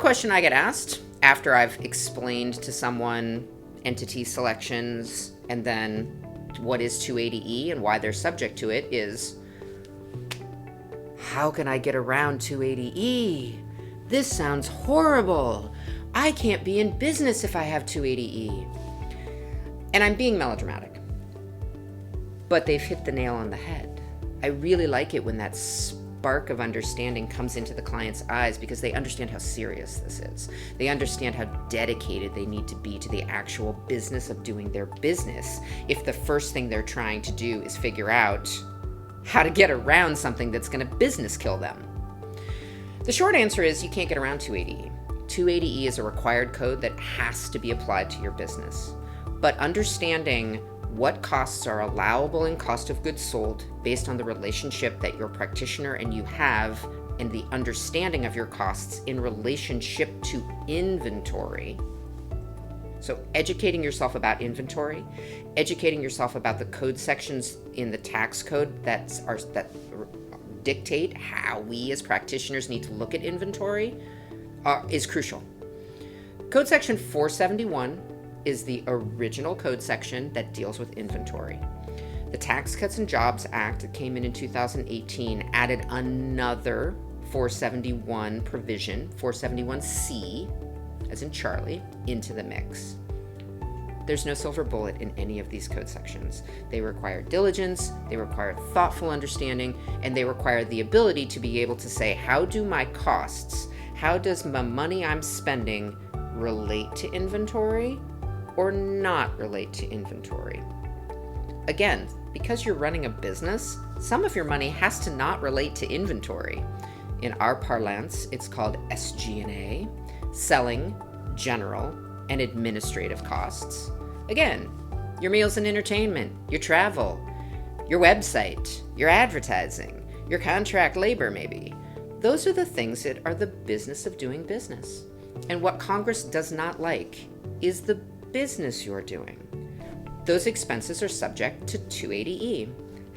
question I get asked after I've explained to someone entity selections and then what is 280E and why they're subject to it is, how can I get around 280E? This sounds horrible. I can't be in business if I have 280E. And I'm being melodramatic, but they've hit the nail on the head. I really like it when that spark of understanding comes into the client's eyes, because they understand how serious this is. They understand how dedicated they need to be to the actual business of doing their business if the first thing they're trying to do is figure out how to get around something that's going to business kill them. The short answer is you can't get around 280E. 280E is a required code that has to be applied to your business. But understanding what costs are allowable in cost of goods sold based on the relationship that your practitioner and you have, and the understanding of your costs in relationship to inventory. So educating yourself about inventory, educating yourself about the code sections in the tax code that dictate how we as practitioners need to look at inventory is crucial. Code section 471 is the original code section that deals with inventory. The Tax Cuts and Jobs Act that came in 2018 added another 471 provision, 471C, as in Charlie, into the mix. There's no silver bullet in any of these code sections. They require diligence, they require thoughtful understanding, and they require the ability to be able to say, how do my costs, how does the money I'm spending relate to inventory or not relate to inventory? Again, because you're running a business, some of your money has to not relate to inventory. In our parlance, it's called SG&A, selling, general, and administrative costs. Again, your meals and entertainment, your travel, your website, your advertising, your contract labor maybe. Those are the things that are the business of doing business. And what Congress does not like is the business you're doing. Those expenses are subject to 280E.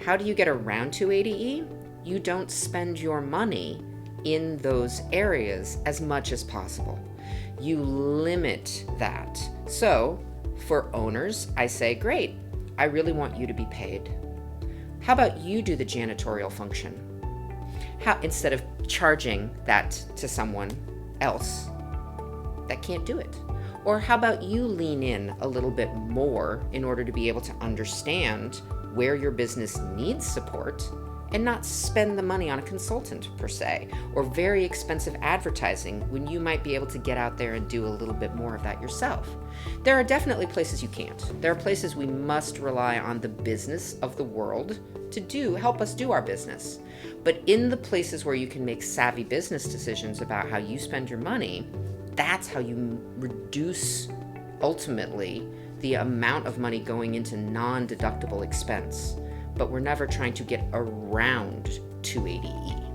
How do you get around 280E? You don't spend your money in those areas as much as possible. You limit that. So for owners, I say, great, I really want you to be paid. How about you do the janitorial function? Instead of charging that to someone else that can't do it? Or how about you lean in a little bit more in order to be able to understand where your business needs support and not spend the money on a consultant per se, or very expensive advertising when you might be able to get out there and do a little bit more of that yourself. There are definitely places you can't. There are places we must rely on the business of the world to help us do our business. But in the places where you can make savvy business decisions about how you spend your money, that's how you reduce, ultimately, the amount of money going into non-deductible expense. But we're never trying to get around 280E.